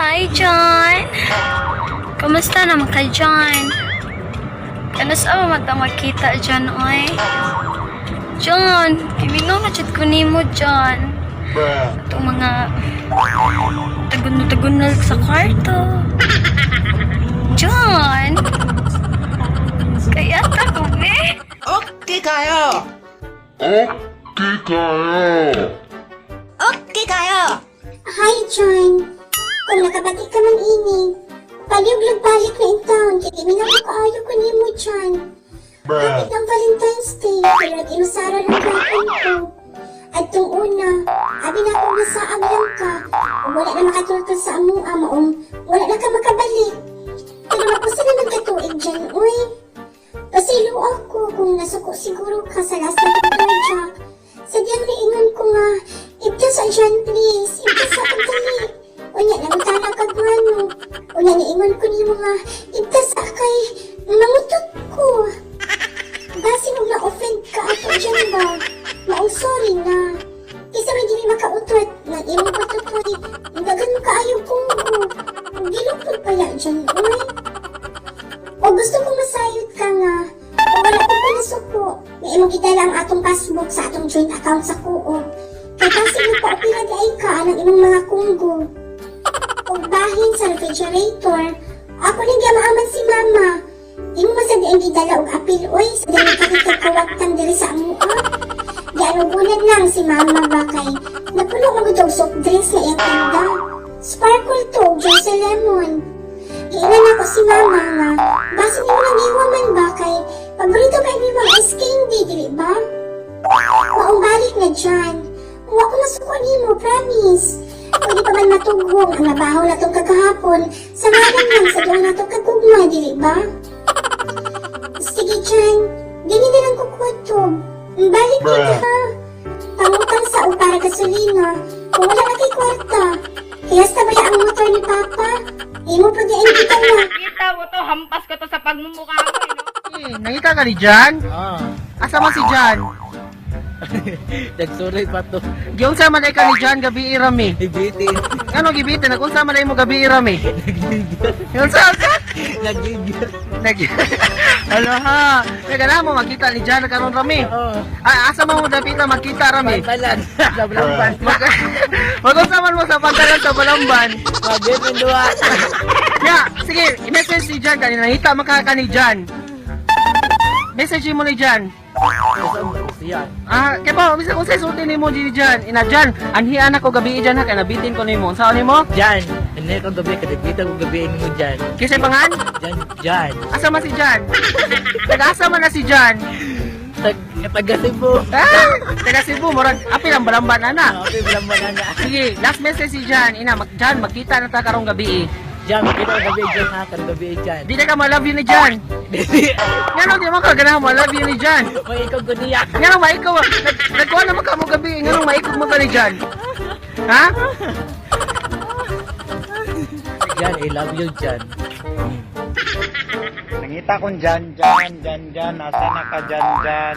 Hi, John. Kamusta naman ka, John? Kanasa ba mata makita, John, oy? John, kimingaw na chat ko nimo, John. Itong mga tagun-tagunal sa kwarto. John! Kaya ko, eh? Okay kayo! Okay kayo! Hi, John. Kung nakabati ka man ini, paliw-lag balik na in town, kaya minang kaayo ko niyo mo, John. Hapit ang Valentine's Day, pero nag-inusara lang gapon ko. At tong una, abi na akong nasaag lang ka, kung wala na makatultol sa among amaong, wala na ka makabalik. Pero mapusa naman katuig dyan, uy. Pasilo ako kung nasuko siguro ka sa last na Jack. Sadyang riingon ko nga, ibta sa John, please, ibta sa pagdali. Unya, nangutana ka ano. Unya, niingon ko niyo nga, ibta sa kay, mangutot ko. Basi mo na-offend ka ako dyan ba? Maong sorry na. Kisa may dili makautot, nag-imong patutoy, gagan mo kaayo kong ko. Gilupod pala dyan, uy. O gusto kong masayot ka nga, o wala ko pa nasuko, may imong gidala ang atong passbook sa atong joint account sa kuo. Kaya kasi mo pa opilagay ka ng imong mga kunggo. O bahin sa refrigerator, ako rin gamaaman si mama. Imo masadi ang gidala og apil, oy, sa dali kakikakawagtan diri sa amua. Di anugunan lang si mama ba kay, napuno magudog soft drinks na iyang tanda. Sparkle to, juice lemon. Iinan ako si mama nga, basi niyo lang iwaman ba kay, paborito kay ni mga ice candy, dili ba? Maong balik na dyan. Huwag ko masuko nimo, promise. Pwede pa man matugong ang nabaho na itong kagahapon, sa ngalan lang sa doon na itong kagugma, dili ba? Sige dyan, ganyan na lang kukutob. Balik dito ha. Pangutang sa para gasolina, kung wala na kay kwarta. Kaya sabay ang motor ni Papa. Imo pa di ay kita na. Kita mo to, hampas ko to sa pagmumukha ko, Nangita ka ni Jan? Ah, Asa man si Jan? nagsuray pa to. Giunsa man ka ni Jan gabi irami. Ibitin. Ano gibitin? Nagunsa man mo gabi irami. Giunsa ka? Nagigil. Ano ha? Kaya mo makita ni Jan karon rami. Oo. Ay, asa man mo dapita makita rami. Pantalan. Sa Blamban. Magunsa man mo sa pantalan sa Balamban. Mabitin duwa. Ya, sige, i-message si Jan kanina. Nangita makaka ni Jan. Message mo ni Jan. Saan ba siya? Kaya ba, bisa kung sa sulti ni mo dyan. Ina Jan, anhian ako gabi dyan ha, kaya nabitin ko ni mo. Saan ni mo? Jan. Hindi ko gabi, kadagita ko gabi mo Jan. Kisay pangan? Jan. Asa man si Jan? Taga-asa man na si Jan? Taga-Cebu. Taga Cebu, morag, apil ang balamban na. Okay, Blamban na. Sige, last message si Jan. Ina, Jan, magkita na ta karong gabi Jan, kita ko gabi Jan ha, gabi Jan. Di na ka ma-love you ni Jan. Nga di mo ka ganahan ma-love you ni Jan. May ikaw guniyak. Nga nung maikaw, nagkuha naman ka mo gabi. Nga nung maikog mo ka ni Jan. Ha? Jan, I love you Jan. Nangita kong Jan, asa na ka Jan.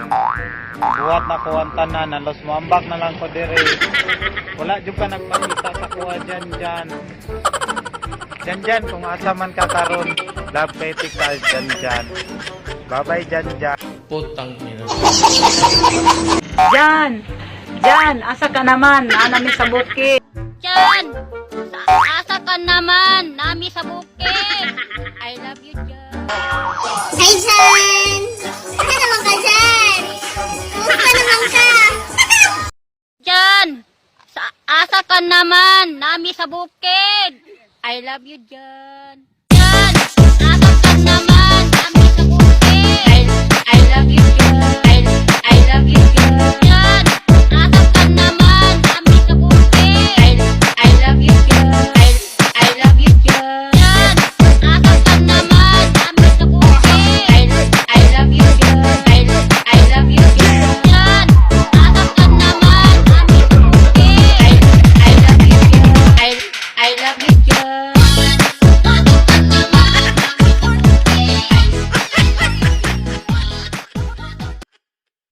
Buhat na ko ang tanan, alos moambak na lang ko dire. Wala jud ka nagpakita sa kuha Jan. Jan, kung asa man ka karon, love critical Jan. Bye-bye Jan. Putang ina. Jan, asa ka naman, nanami sa bukid. John! Asa ka naman? Nami sa bukid! I love you, John. Hi, Jan! Ano naman ka, Jan? Kumusta naman ka? John! Asa ka naman? Nami sa bukid! I love you, John.